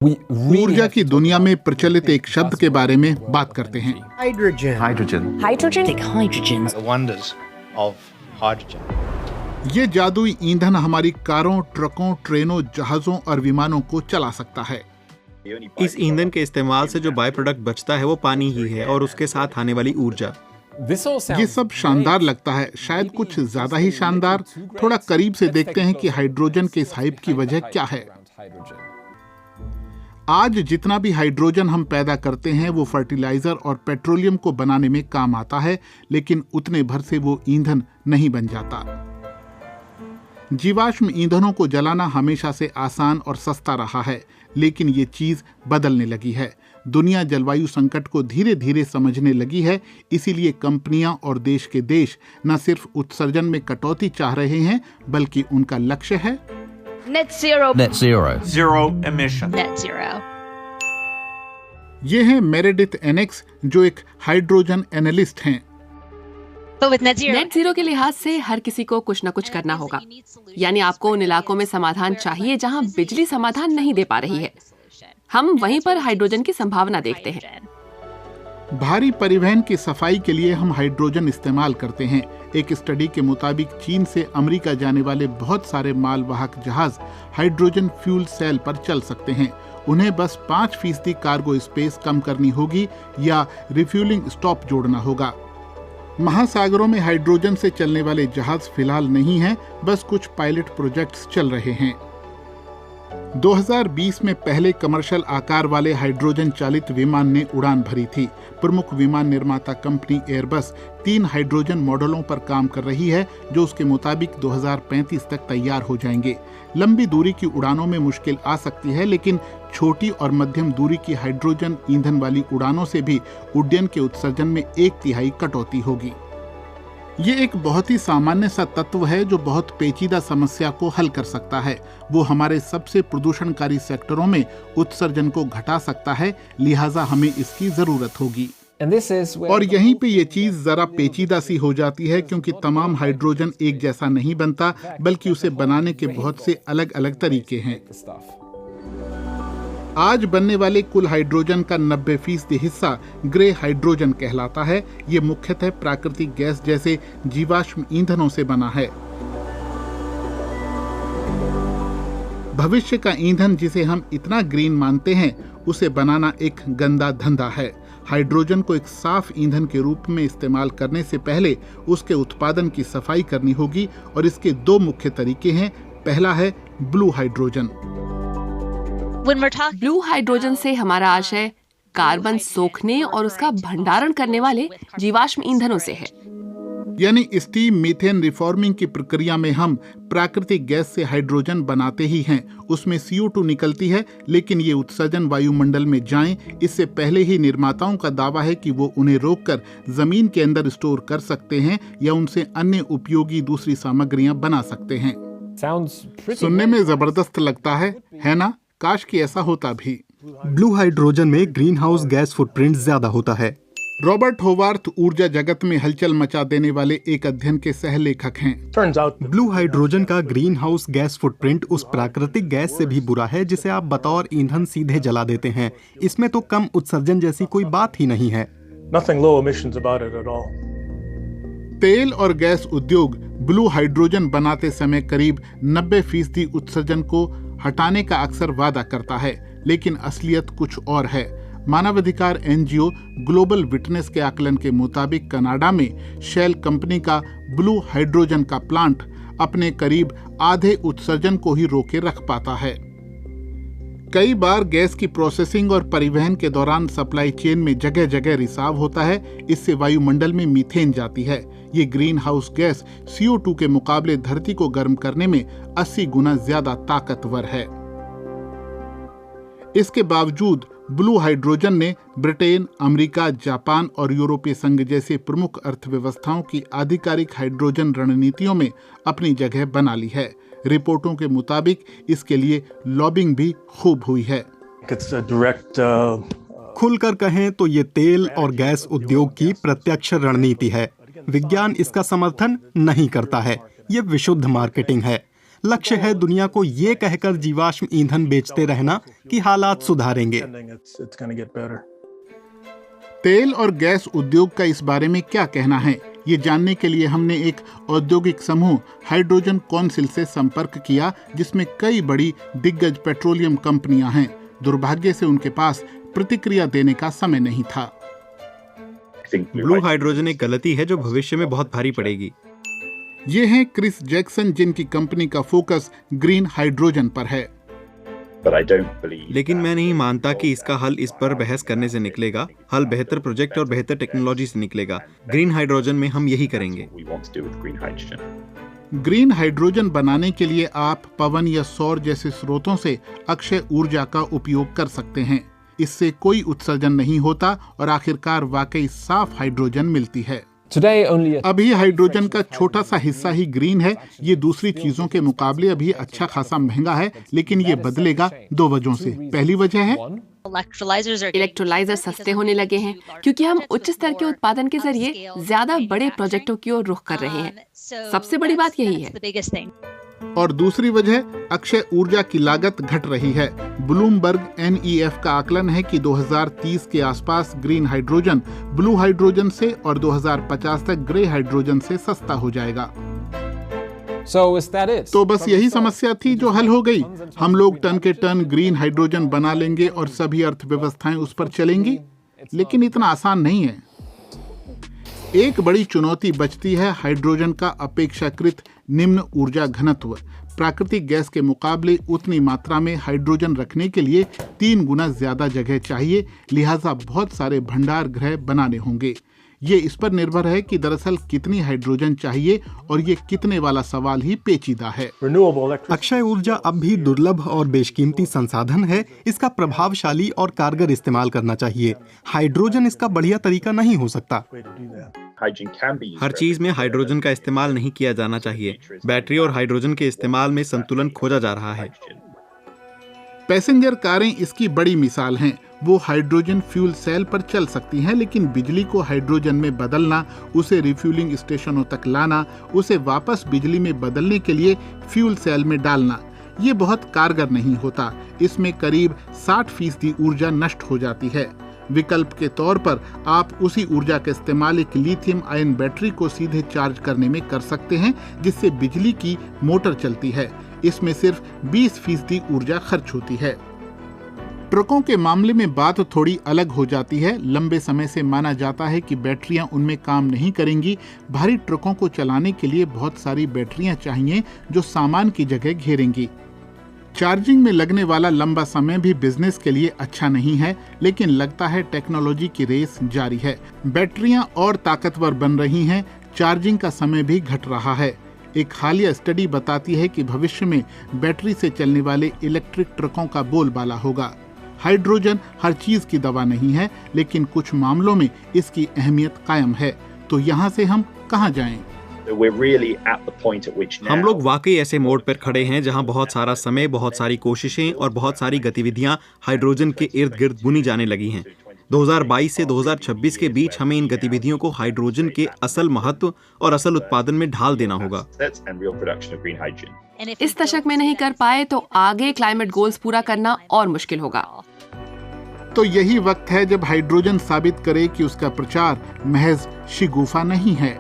ऊर्जा की दुनिया में प्रचलित एक शब्द के बारे में बात करते हैं। ये जादुई ईंधन हमारी कारों, ट्रकों, ट्रेनों, जहाजों और विमानों को चला सकता है। इस ईंधन के इस्तेमाल से जो बाय प्रोडक्ट बचता है वो पानी ही है और उसके साथ आने वाली ऊर्जा। ये सब शानदार लगता है, शायद कुछ ज्यादा ही शानदार। थोड़ा करीब से देखते हैं कि हाइड्रोजन के इस हाइप की वजह क्या है। आज जितना भी हाइड्रोजन हम पैदा करते हैं वो फर्टिलाइजर और पेट्रोलियम को बनाने में काम आता है, लेकिन उतने भर से वो ईंधन नहीं बन जाता। जीवाश्म ईंधनों को जलाना हमेशा से आसान और सस्ता रहा है, लेकिन ये चीज बदलने लगी है। दुनिया जलवायु संकट को धीरे धीरे समझने लगी है, इसीलिए कंपनियां और देश के देश न सिर्फ उत्सर्जन में कटौती चाह रहे हैं, बल्कि उनका लक्ष्य है Net zero. Zero emission. Net zero. ये हैं मेरेडिथ एनेक्स, जो एक हाइड्रोजन एनालिस्ट हैं। नेट जीरो के लिहाज से हर किसी को कुछ न कुछ करना होगा, यानी आपको उन इलाकों में समाधान चाहिए जहां बिजली समाधान नहीं दे पा रही है। हम वहीं पर हाइड्रोजन की संभावना देखते हैं। भारी परिवहन की सफाई के लिए हम हाइड्रोजन इस्तेमाल करते हैं। एक स्टडी के मुताबिक चीन से अमेरिका जाने वाले बहुत सारे मालवाहक जहाज हाइड्रोजन फ्यूल सेल पर चल सकते हैं। उन्हें बस 5% कार्गो स्पेस कम करनी होगी या रिफ्यूलिंग स्टॉप जोड़ना होगा। महासागरों में हाइड्रोजन से चलने वाले जहाज फिलहाल नहीं हैं, बस कुछ पायलट प्रोजेक्ट्स चल रहे हैं। 2020 में पहले कमर्शियल आकार वाले हाइड्रोजन चालित विमान ने उड़ान भरी थी। प्रमुख विमान निर्माता कंपनी एयरबस 3 हाइड्रोजन मॉडलों पर काम कर रही है, जो उसके मुताबिक 2035 तक तैयार हो जाएंगे। लंबी दूरी की उड़ानों में मुश्किल आ सकती है, लेकिन छोटी और मध्यम दूरी की हाइड्रोजन ईंधन वाली उड़ानों से भी उड्डयन के उत्सर्जन में 1/3 कटौती होगी। ये एक बहुत ही सामान्य सा तत्व है जो बहुत पेचीदा समस्या को हल कर सकता है। वो हमारे सबसे प्रदूषणकारी सेक्टरों में उत्सर्जन को घटा सकता है, लिहाजा हमें इसकी जरूरत होगी। और यहीं पे ये चीज जरा पेचीदा सी हो जाती है, क्योंकि तमाम हाइड्रोजन एक जैसा नहीं बनता, बल्कि उसे बनाने के बहुत से अलग अलग तरीके हैं। आज बनने वाले कुल हाइड्रोजन का 90% हिस्सा ग्रे हाइड्रोजन कहलाता है। ये मुख्यतः प्राकृतिक गैस जैसे जीवाश्म ईंधनों से बना है। भविष्य का ईंधन जिसे हम इतना ग्रीन मानते हैं, उसे बनाना एक गंदा धंधा है। हाइड्रोजन को एक साफ ईंधन के रूप में इस्तेमाल करने से पहले उसके उत्पादन की सफाई करनी होगी, और इसके 2 मुख्य तरीके हैं। पहला है ब्लू हाइड्रोजन। ब्लू हाइड्रोजन से हमारा आशय कार्बन सोखने और उसका भंडारण करने वाले जीवाश्म ईंधनों से है। यानी स्टीम मीथेन रिफॉर्मिंग की प्रक्रिया में हम प्राकृतिक गैस से हाइड्रोजन बनाते ही हैं। उसमें CO2 निकलती है, लेकिन ये उत्सर्जन वायुमंडल में जाएं, इससे पहले ही निर्माताओं का दावा है कि वो उन्हें रोककर जमीन के अंदर स्टोर कर सकते हैं या उनसे अन्य उपयोगी दूसरी सामग्रियां बना सकते हैं। सुनने में जबरदस्त लगता है ना? काश कि ऐसा होता भी। ब्लू हाइड्रोजन में ग्रीन हाउस गैस फुटप्रिंट ज्यादा होता है। रॉबर्ट होवार्थ ऊर्जा जगत में हलचल मचा देने वाले एक अध्ययन के सहलेखक हैं। ब्लू हाइड्रोजन का ग्रीन हाउस गैस फुटप्रिंट उस प्राकृतिक गैस से भी बुरा है जिसे आप बतौर ईंधन सीधे जला देते हैं। इसमें तो कम उत्सर्जन जैसी कोई बात ही नहीं है। तेल और गैस उद्योग ब्लू हाइड्रोजन बनाते समय करीब 90% उत्सर्जन को हटाने का अक्सर वादा करता है, लेकिन असलियत कुछ और है। मानवाधिकार NGO ग्लोबल विटनेस के आकलन के मुताबिक कनाडा में शेल कंपनी का ब्लू हाइड्रोजन का प्लांट अपने करीब आधे उत्सर्जन को ही रोके रख पाता है। कई बार गैस की प्रोसेसिंग और परिवहन के दौरान सप्लाई चेन में जगह जगह रिसाव होता है। इससे वायुमंडल में मीथेन जाती है। ये ग्रीन हाउस गैस CO2 के मुकाबले धरती को गर्म करने में 80 गुना ज्यादा ताकतवर है। इसके बावजूद ब्लू हाइड्रोजन ने ब्रिटेन, अमेरिका, जापान और यूरोपीय संघ जैसे प्रमुख अर्थव्यवस्थाओं की आधिकारिक हाइड्रोजन रणनीतियों में अपनी जगह बना ली है। रिपोर्टों के मुताबिक इसके लिए लॉबिंग भी खूब हुई है। खुलकर कहें तो ये तेल और गैस उद्योग की प्रत्यक्ष रणनीति है। विज्ञान इसका समर्थन नहीं करता है। ये विशुद्ध मार्केटिंग है। लक्ष्य है दुनिया को ये कहकर जीवाश्म ईंधन बेचते रहना कि हालात सुधारेंगे। तेल और गैस उद्योग का इस बारे में क्या कहना है, ये जानने के लिए हमने एक औद्योगिक समूह हाइड्रोजन काउंसिल से संपर्क किया, जिसमें कई बड़ी दिग्गज पेट्रोलियम कंपनियां हैं। दुर्भाग्य से उनके पास प्रतिक्रिया देने का समय नहीं था। ब्लू हाइड्रोजन एक गलती है जो भविष्य में बहुत भारी पड़ेगी। ये हैं क्रिस जैक्सन, जिनकी कंपनी का फोकस ग्रीन हाइड्रोजन पर है। लेकिन मैं नहीं मानता कि इसका हल इस पर बहस करने से निकलेगा। हल बेहतर प्रोजेक्ट और बेहतर टेक्नोलॉजी से निकलेगा। ग्रीन हाइड्रोजन में हम यही करेंगे। ग्रीन हाइड्रोजन बनाने के लिए आप पवन या सौर जैसे स्रोतों से अक्षय ऊर्जा का उपयोग कर सकते हैं। इससे कोई उत्सर्जन नहीं होता और आखिरकार वाकई साफ हाइड्रोजन मिलती है। अभी हाइड्रोजन का छोटा सा हिस्सा ही ग्रीन है। ये दूसरी चीजों के मुकाबले अभी अच्छा खासा महंगा है, लेकिन ये बदलेगा 2 वजहों से। पहली वजह है इलेक्ट्रोलाइजर सस्ते होने लगे हैं, क्योंकि हम उच्च स्तर के उत्पादन के जरिए ज्यादा बड़े प्रोजेक्टों की ओर रुख कर रहे हैं। सबसे बड़ी बात यही है। और दूसरी वजह अक्षय ऊर्जा की लागत घट रही है। ब्लूमबर्ग NEF का आकलन है कि 2030 के आसपास ग्रीन हाइड्रोजन ब्लू हाइड्रोजन से और 2050 तक ग्रे हाइड्रोजन से सस्ता हो जाएगा। तो बस यही समस्या थी जो हल हो गई। हम लोग टन के टन ग्रीन हाइड्रोजन बना लेंगे और सभी अर्थव्यवस्थाएं उस पर चलेंगी। लेकिन इतना आसान नहीं है। एक बड़ी चुनौती बचती है हाइड्रोजन का अपेक्षाकृत निम्न ऊर्जा घनत्व। प्राकृतिक गैस के मुकाबले उतनी मात्रा में हाइड्रोजन रखने के लिए 3 गुना ज्यादा जगह चाहिए, लिहाजा बहुत सारे भंडार गृह बनाने होंगे। ये इस पर निर्भर है कि दरअसल कितनी हाइड्रोजन चाहिए, और ये कितने वाला सवाल ही पेचीदा है। अक्षय ऊर्जा अब भी दुर्लभ और बेशकीमती संसाधन है। इसका प्रभावशाली और कारगर इस्तेमाल करना चाहिए। हाइड्रोजन इसका बढ़िया तरीका नहीं हो सकता। हर चीज में हाइड्रोजन का इस्तेमाल नहीं किया जाना चाहिए। बैटरी और हाइड्रोजन के इस्तेमाल में संतुलन खोजा जा रहा है। पैसेंजर कारें इसकी बड़ी मिसाल हैं। वो हाइड्रोजन फ्यूल सेल पर चल सकती हैं, लेकिन बिजली को हाइड्रोजन में बदलना, उसे रिफ्यूलिंग स्टेशनों तक लाना, उसे वापस बिजली में बदलने के लिए फ्यूल सेल में डालना, ये बहुत कारगर नहीं होता। इसमें करीब 60% ऊर्जा नष्ट हो जाती है। विकल्प के तौर पर आप उसी ऊर्जा का इस्तेमाल एक लिथियम आयन बैटरी को सीधे चार्ज करने में कर सकते हैं, जिससे बिजली की मोटर चलती है। इसमें सिर्फ 20% ऊर्जा खर्च होती है। ट्रकों के मामले में बात थोड़ी अलग हो जाती है। लंबे समय से माना जाता है कि बैटरियां उनमें काम नहीं करेंगी। भारी ट्रकों को चलाने के लिए बहुत सारी बैटरियां चाहिए जो सामान की जगह घेरेंगी। चार्जिंग में लगने वाला लंबा समय भी बिजनेस के लिए अच्छा नहीं है, लेकिन लगता है टेक्नोलॉजी की रेस जारी है। बैटरियां और ताकतवर बन रही हैं, चार्जिंग का समय भी घट रहा है। एक हालिया स्टडी बताती है कि भविष्य में बैटरी से चलने वाले इलेक्ट्रिक ट्रकों का बोलबाला होगा। हाइड्रोजन हर चीज की दवा नहीं है, लेकिन कुछ मामलों में इसकी अहमियत कायम है। तो यहाँ से हम कहाँ जाएं? हम लोग वाकई ऐसे मोड़ पर खड़े हैं जहां बहुत सारा समय, बहुत सारी कोशिशें और बहुत सारी गतिविधियां हाइड्रोजन के इर्द गिर्द बुनी जाने लगी हैं। 2022 से 2026 के बीच हमें इन गतिविधियों को हाइड्रोजन के असल महत्व और असल उत्पादन में ढाल देना होगा। इस दशक में नहीं कर पाए तो आगे क्लाइमेट गोल्स पूरा करना और मुश्किल होगा। तो यही वक्त है जब हाइड्रोजन साबित करे कि उसका प्रचार महज शिगुफा नहीं है।